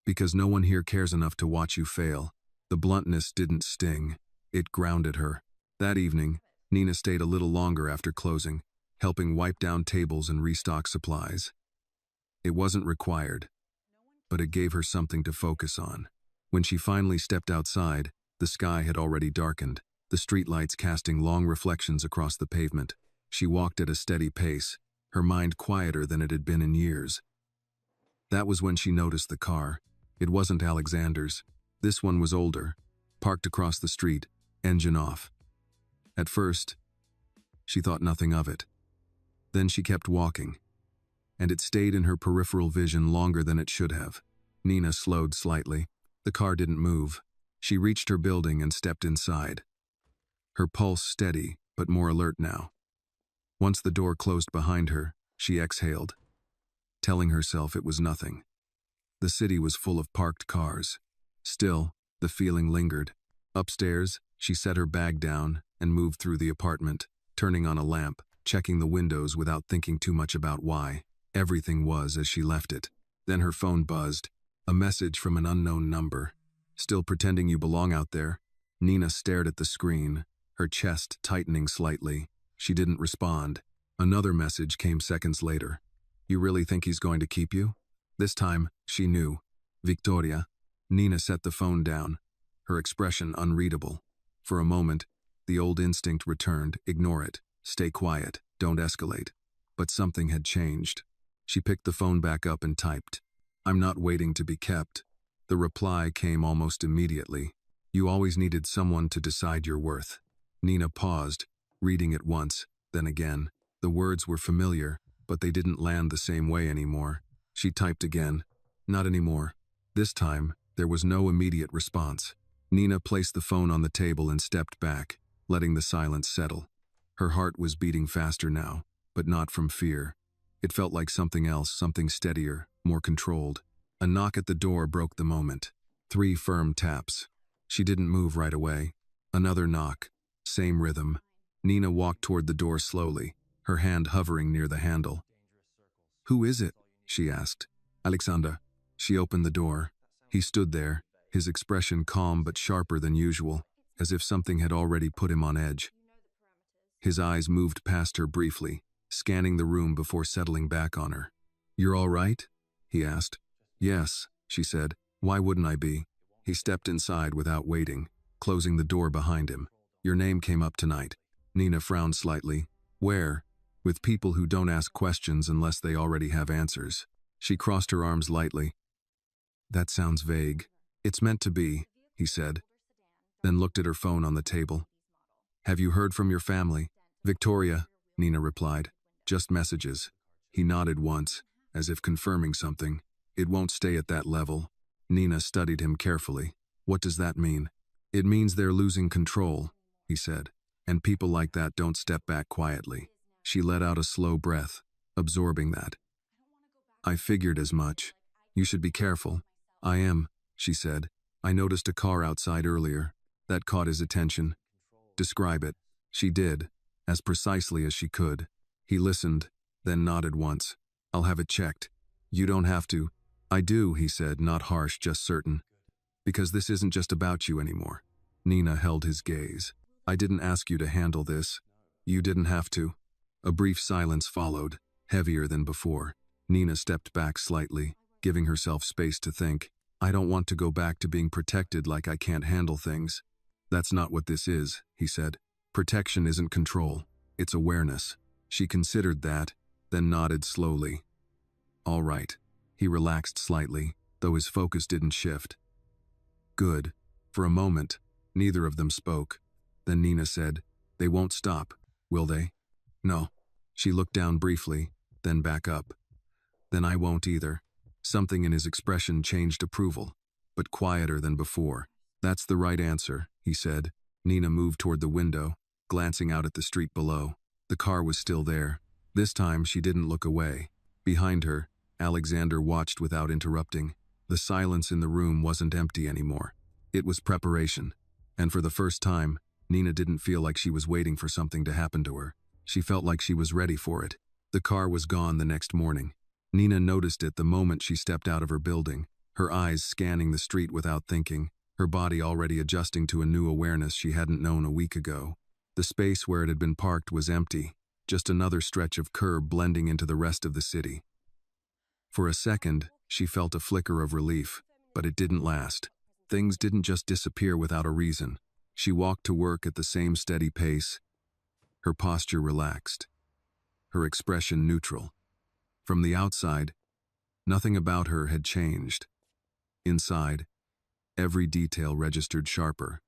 "Because no one here cares enough to watch you fail." The bluntness didn't sting. It grounded her. That evening, Nina stayed a little longer after closing, helping wipe down tables and restock supplies. It wasn't required, but it gave her something to focus on. When she finally stepped outside, the sky had already darkened, the streetlights casting long reflections across the pavement. She walked at a steady pace, her mind quieter than it had been in years. That was when she noticed the car. It wasn't Alexander's. This one was older, parked across the street, engine off. At first, she thought nothing of it. Then she kept walking, and it stayed in her peripheral vision longer than it should have. Nina slowed slightly. The car didn't move. She reached her building and stepped inside. Her pulse steady, but more alert now. Once the door closed behind her, she exhaled, telling herself it was nothing. The city was full of parked cars. Still, the feeling lingered. Upstairs, she set her bag down and moved through the apartment, turning on a lamp, checking the windows without thinking too much about why. Everything was as she left it. Then her phone buzzed. A message from an unknown number. "Still pretending you belong out there?" Nina stared at the screen, her chest tightening slightly. She didn't respond. Another message came seconds later. "You really think he's going to keep you?" This time, she knew. "Victoria." Nina set the phone down, her expression unreadable. For a moment, the old instinct returned. Ignore it. Stay quiet. Don't escalate. But something had changed. She picked the phone back up and typed, "I'm not waiting to be kept." The reply came almost immediately. "You always needed someone to decide your worth." Nina paused, reading it once, then again. The words were familiar, but they didn't land the same way anymore. She typed again. "Not anymore." This time, there was no immediate response. Nina placed the phone on the table and stepped back, letting the silence settle. Her heart was beating faster now, but not from fear. It felt like something else, something steadier, more controlled. A knock at the door broke the moment. 3 firm taps. She didn't move right away. Another knock. Same rhythm. Nina walked toward the door slowly, her hand hovering near the handle. "Who is it?" she asked. "Alexander." She opened the door. He stood there, his expression calm but sharper than usual, as if something had already put him on edge. His eyes moved past her briefly, scanning the room before settling back on her. "You're all right?" he asked. "Yes," she said. "Why wouldn't I be?" He stepped inside without waiting, closing the door behind him. "Your name came up tonight." Nina frowned slightly. "Where?" "With people who don't ask questions unless they already have answers." She crossed her arms lightly. "That sounds vague." "It's meant to be," he said, then looked at her phone on the table. "Have you heard from your family?" "Victoria," Nina replied. "Just messages." He nodded once, as if confirming something. "It won't stay at that level." Nina studied him carefully. "What does that mean?" "It means they're losing control," he said. "And people like that don't step back quietly." She let out a slow breath, absorbing that. "I figured as much. You should be careful." "I am," she said. "I noticed a car outside earlier. That caught his attention." "Describe it." She did, as precisely as she could. He listened, then nodded once. "I'll have it checked." "You don't have to." "I do," he said, not harsh, just certain. "Because this isn't just about you anymore." Nina held his gaze. "I didn't ask you to handle this." "You didn't have to." A brief silence followed, heavier than before. Nina stepped back slightly. giving herself space to think. I don't want to go back to being protected like I can't handle things. That's not what this is, he said. Protection isn't control, it's awareness. She considered that, then nodded slowly. All right. He relaxed slightly, though his focus didn't shift. Good. For a moment, neither of them spoke. Then Nina said, They won't stop, will they? No. She looked down briefly, then back up. Then I won't either. Something in his expression changed approval, but quieter than before. That's the right answer, he said. Nina moved toward the window, glancing out at the street below. The car was still there. This time she didn't look away. Behind her, Alexander watched without interrupting. The silence in the room wasn't empty anymore. It was preparation. And for the first time, Nina didn't feel like she was waiting for something to happen to her. She felt like she was ready for it. The car was gone the next morning. Nina noticed it the moment she stepped out of her building, her eyes scanning the street without thinking, her body already adjusting to a new awareness she hadn't known a week ago. The space where it had been parked was empty, just another stretch of curb blending into the rest of the city. For a second, she felt a flicker of relief, but it didn't last. Things didn't just disappear without a reason. She walked to work at the same steady pace, her posture relaxed, her expression neutral. From the outside, nothing about her had changed. Inside, every detail registered sharper.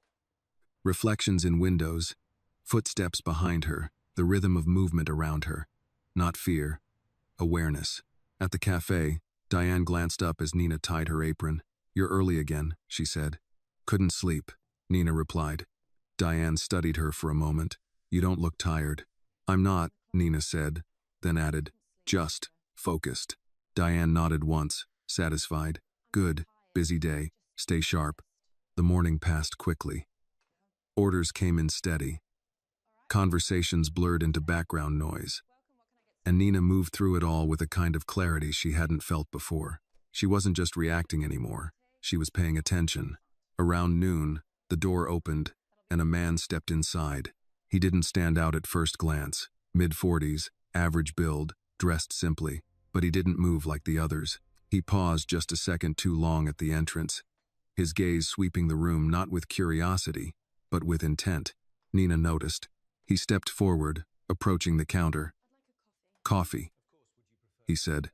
Reflections in windows, footsteps behind her, the rhythm of movement around her. Not fear, awareness. At the cafe, Diane glanced up as Nina tied her apron. You're early again, she said. Couldn't sleep, Nina replied. Diane studied her for a moment. You don't look tired. I'm not, Nina said, then added, just focused. Diane nodded once, satisfied. Good, busy day, stay sharp. The morning passed quickly. Orders came in steady. Conversations blurred into background noise. And Nina moved through it all with a kind of clarity she hadn't felt before. She wasn't just reacting anymore. She was paying attention. Around noon, the door opened, and a man stepped inside. He didn't stand out at first glance. Mid-40s, average build, dressed simply, but he didn't move like the others. He paused just a second too long at the entrance, his gaze sweeping the room not with curiosity, but with intent. Nina noticed. He stepped forward, approaching the counter. Coffee, he said.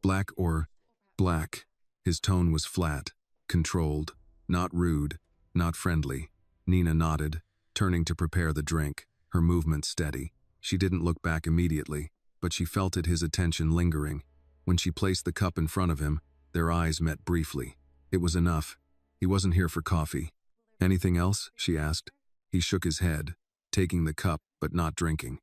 Black or black? His tone was flat, controlled, not rude, not friendly. Nina nodded, turning to prepare the drink, her movement steady. She didn't look back immediately, but she felt his attention lingering. When she placed the cup in front of him, their eyes met briefly. It was enough. He wasn't here for coffee. Anything else? She asked. He shook his head, taking the cup but not drinking.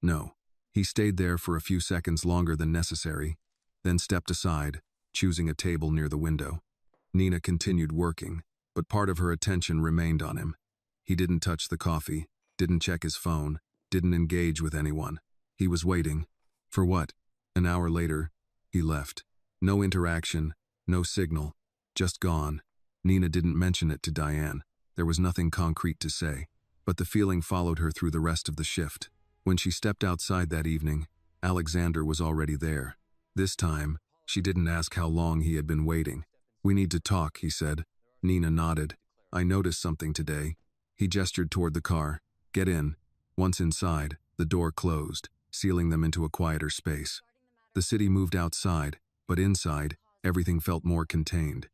No. He stayed there for a few seconds longer than necessary, then stepped aside, choosing a table near the window. Nina continued working, but part of her attention remained on him. He didn't touch the coffee, didn't check his phone, didn't engage with anyone. He was waiting. For what? An hour later, he left. No interaction, no signal, just gone. Nina didn't mention it to Diane. There was nothing concrete to say, but the feeling followed her through the rest of the shift. When she stepped outside that evening, Alexander was already there. This time, she didn't ask how long he had been waiting. We need to talk, he said. Nina nodded. I noticed something today. He gestured toward the car. Get in. Once inside, the door closed, sealing them into a quieter space. The city moved outside, but inside, everything felt more contained.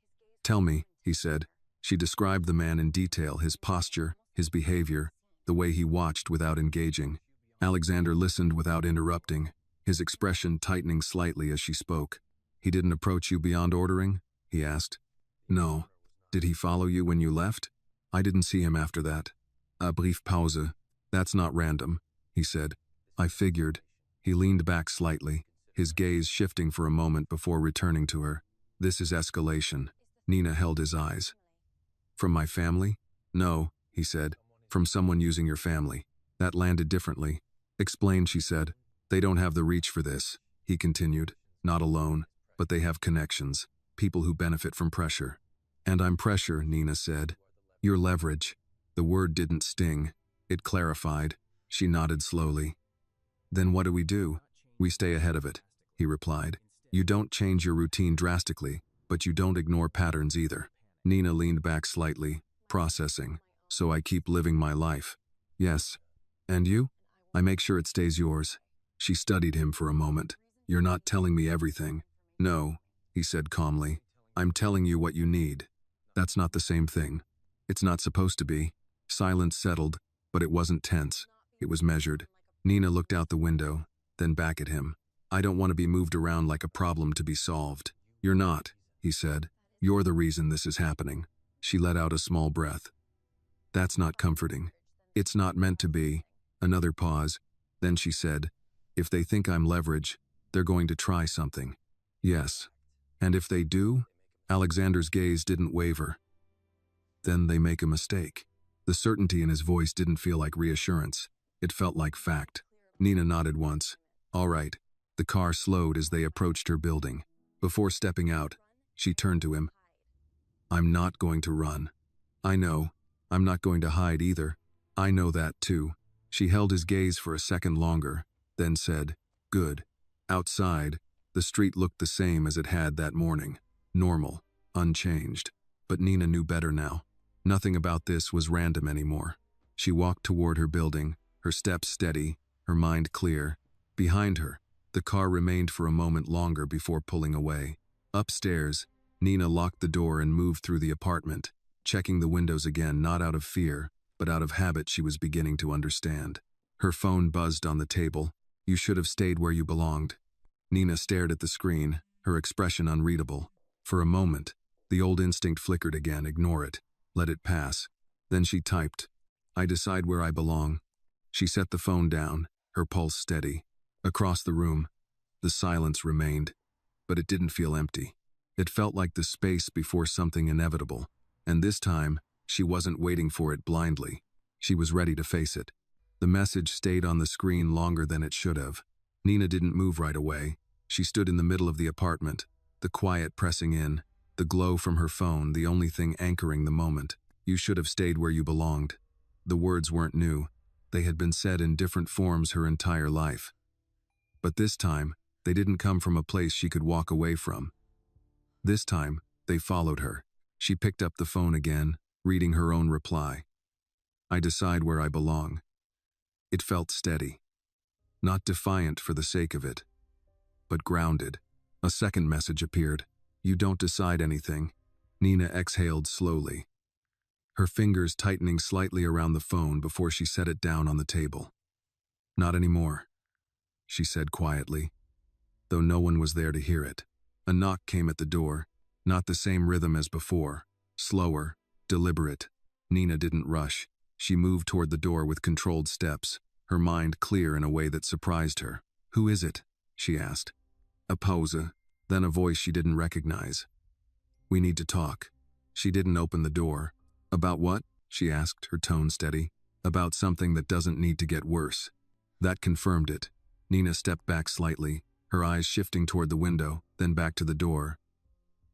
Tell me, he said. She described the man in detail, his posture, his behavior, the way he watched without engaging. Alexander listened without interrupting, his expression tightening slightly as she spoke. He didn't approach you beyond ordering? He asked. No. Did he follow you when you left? I didn't see him after that. A brief pause. That's not random, he said. I figured. He leaned back slightly, his gaze shifting for a moment before returning to her. This is escalation. Nina held his eyes. From my family? No, he said. From someone using your family. That landed differently. Explain, she said. They don't have the reach for this, he continued. Not alone, but they have connections, people who benefit from pressure. And I'm pressure, Nina said. Your leverage. The word didn't sting. It clarified. She nodded slowly. Then what do? We stay ahead of it, he replied. You don't change your routine drastically, but you don't ignore patterns either. Nina leaned back slightly, processing. So I keep living my life. Yes. And you? I make sure it stays yours. She studied him for a moment. You're not telling me everything. No, he said calmly. I'm telling you what you need. That's not the same thing. It's not supposed to be. Silence settled, but it wasn't tense. It was measured. Nina looked out the window, then back at him. I don't want to be moved around like a problem to be solved. You're not, he said. You're the reason this is happening. She let out a small breath. That's not comforting. It's not meant to be. Another pause. Then she said, if they think I'm leverage, they're going to try something. Yes. And if they do? Alexander's gaze didn't waver. Then they make a mistake. The certainty in his voice didn't feel like reassurance. It felt like fact. Nina nodded once. All right. The car slowed as they approached her building. Before stepping out, she turned to him. I'm not going to run. I know. I'm not going to hide either. I know that too. She held his gaze for a second longer, then said, good. Outside, the street looked the same as it had that morning. Normal, unchanged. But Nina knew better now. Nothing about this was random anymore. She walked toward her building, her steps steady, her mind clear. Behind her, the car remained for a moment longer before pulling away. Upstairs, Nina locked the door and moved through the apartment, checking the windows again, not out of fear, but out of habit she was beginning to understand. Her phone buzzed on the table. You should have stayed where you belonged. Nina stared at the screen, her expression unreadable. For a moment, the old instinct flickered again. Ignore it. Let it pass. Then she typed, I decide where I belong. She set the phone down, her pulse steady. Across the room, the silence remained, but it didn't feel empty. It felt like the space before something inevitable. And this time, she wasn't waiting for it blindly. She was ready to face it. The message stayed on the screen longer than it should have. Nina didn't move right away. She stood in the middle of the apartment, the quiet pressing in, the glow from her phone the only thing anchoring the moment. You should have stayed where you belonged. The words weren't new. They had been said in different forms her entire life. But this time, they didn't come from a place she could walk away from. This time, they followed her. She picked up the phone again, reading her own reply. I decide where I belong. It felt steady. Not defiant for the sake of it, but grounded. A second message appeared. You don't decide anything. Nina exhaled slowly, her fingers tightening slightly around the phone before she set it down on the table. Not anymore, she said quietly, though no one was there to hear it. A knock came at the door, not the same rhythm as before, slower, deliberate. Nina didn't rush. She moved toward the door with controlled steps, her mind clear in a way that surprised her. Who is it? She asked. A pause, then a voice she didn't recognize. We need to talk. She didn't open the door. About what? She asked, her tone steady. About something that doesn't need to get worse. That confirmed it. Nina stepped back slightly, her eyes shifting toward the window, then back to the door.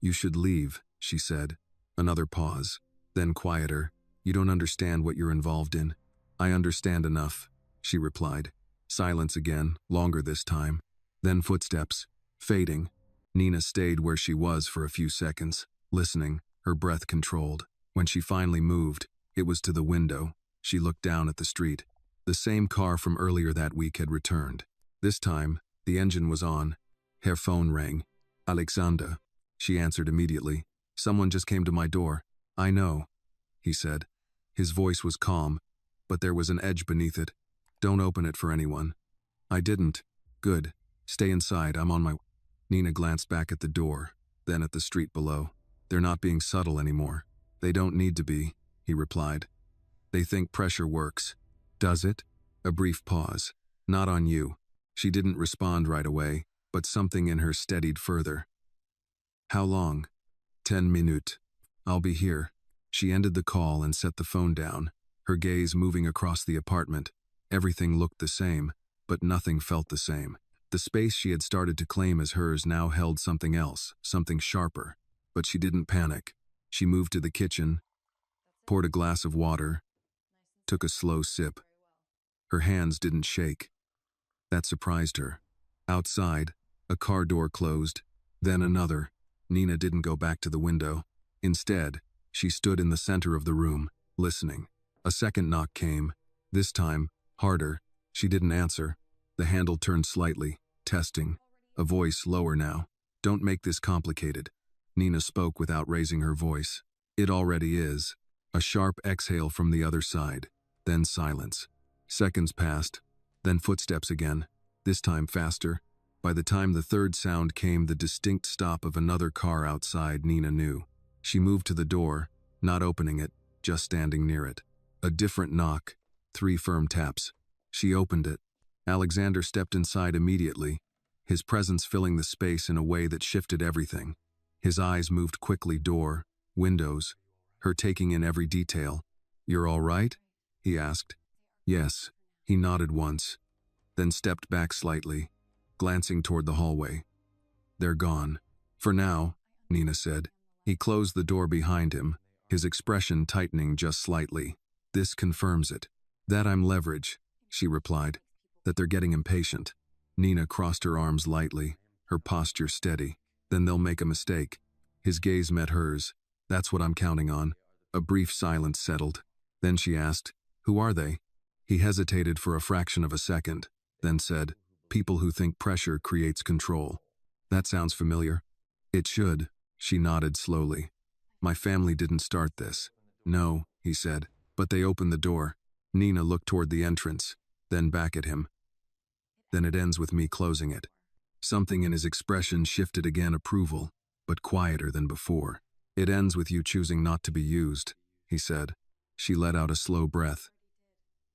You should leave, she said. Another pause, then quieter. You don't understand what you're involved in. I understand enough, she replied. Silence again, longer this time. Then footsteps, fading. Nina stayed where she was for a few seconds, listening, her breath controlled. When she finally moved, it was to the window. She looked down at the street. The same car from earlier that week had returned. This time, the engine was on. Her phone rang. Alexander. She answered immediately. Someone just came to my door. I know, he said. His voice was calm, but there was an edge beneath it. Don't open it for anyone. I didn't. Good. Stay inside, I'm on my... Nina glanced back at the door, then at the street below. They're not being subtle anymore. They don't need to be, he replied. They think pressure works. Does it? A brief pause. Not on you. She didn't respond right away, but something in her steadied further. How long? 10 minutes. I'll be here. She ended the call and set the phone down, her gaze moving across the apartment. Everything looked the same, but nothing felt the same. The space she had started to claim as hers now held something else, something sharper. But she didn't panic. She moved to the kitchen, poured a glass of water, took a slow sip. Her hands didn't shake. That surprised her. Outside, A car door closed, then another. Nina didn't go back to the window. Instead, she stood in the center of the room, listening. A second knock came. This time, harder. She didn't answer. The handle turned slightly, testing. A voice lower now. "Don't make this complicated." Nina spoke without raising her voice. "It already is." A sharp exhale from the other side, then silence. Seconds passed, then footsteps again, this time faster. By the time the third sound came, the distinct stop of another car outside, Nina knew. She moved to the door, not opening it, just standing near it. A different knock, 3 firm taps. She opened it. Alexander stepped inside immediately, his presence filling the space in a way that shifted everything. His eyes moved quickly, door, windows, her taking in every detail. "You're all right?" he asked. "Yes." He nodded once, then stepped back slightly, glancing toward the hallway. "They're gone. For now," Nina said. He closed the door behind him, his expression tightening just slightly. "This confirms it. That I'm leverage," she replied. "That they're getting impatient." Nina crossed her arms lightly, her posture steady. "Then they'll make a mistake." His gaze met hers. "That's what I'm counting on." A brief silence settled. Then she asked, "Who are they?" He hesitated for a fraction of a second, then said, "People who think pressure creates control." "That sounds familiar." "It should." She nodded slowly. "My family didn't start this." "No," he said, "but they opened the door." Nina looked toward the entrance, then back at him. "Then it ends with me closing it." Something in his expression shifted again, approval, but quieter than before. "It ends with you choosing not to be used," he said. She let out a slow breath.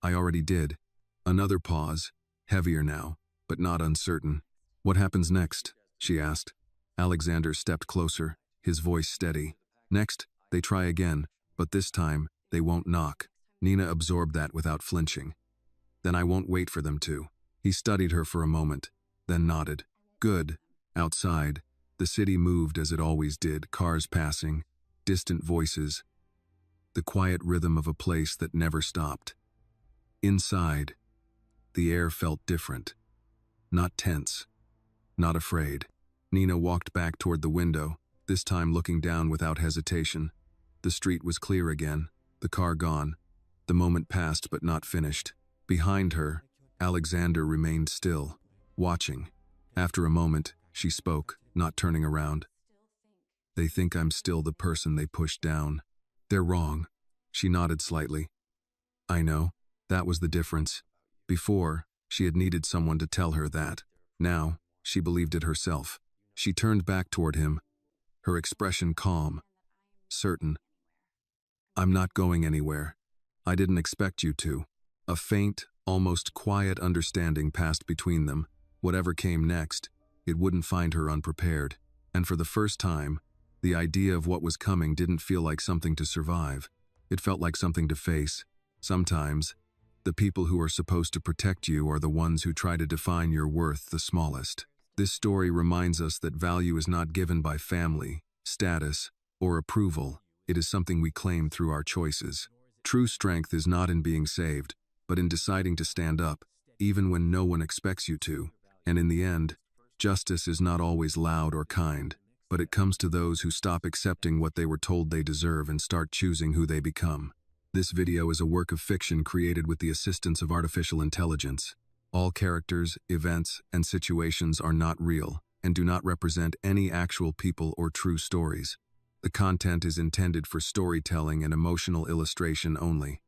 "I already did." Another pause, heavier now, but not uncertain. "What happens next?" she asked. Alexander stepped closer, his voice steady. "Next, they try again, but this time, they won't knock." Nina absorbed that without flinching. "Then I won't wait for them to." He studied her for a moment, then nodded. "Good." Outside, the city moved as it always did, cars passing, distant voices, the quiet rhythm of a place that never stopped. Inside, the air felt different. Not tense, not afraid. Nina walked back toward the window, this time looking down without hesitation. The street was clear again, the car gone. The moment passed but not finished. Behind her, Alexander remained still, watching. After a moment, she spoke, not turning around. "They think I'm still the person they pushed down. They're wrong." She nodded slightly. "I know. That was the difference. Before, she had needed someone to tell her that. Now, she believed it herself." She turned back toward him, her expression calm, certain. "I'm not going anywhere. I didn't expect you to." A faint, almost quiet understanding passed between them. Whatever came next, it wouldn't find her unprepared. And for the first time, the idea of what was coming didn't feel like something to survive. It felt like something to face. Sometimes, the people who are supposed to protect you are the ones who try to define your worth the smallest. This story reminds us that value is not given by family, status, or approval. It is something we claim through our choices. True strength is not in being saved, but in deciding to stand up, even when no one expects you to. And in the end, justice is not always loud or kind, but it comes to those who stop accepting what they were told they deserve and start choosing who they become. This video is a work of fiction created with the assistance of artificial intelligence. All characters, events, and situations are not real and do not represent any actual people or true stories. The content is intended for storytelling and emotional illustration only.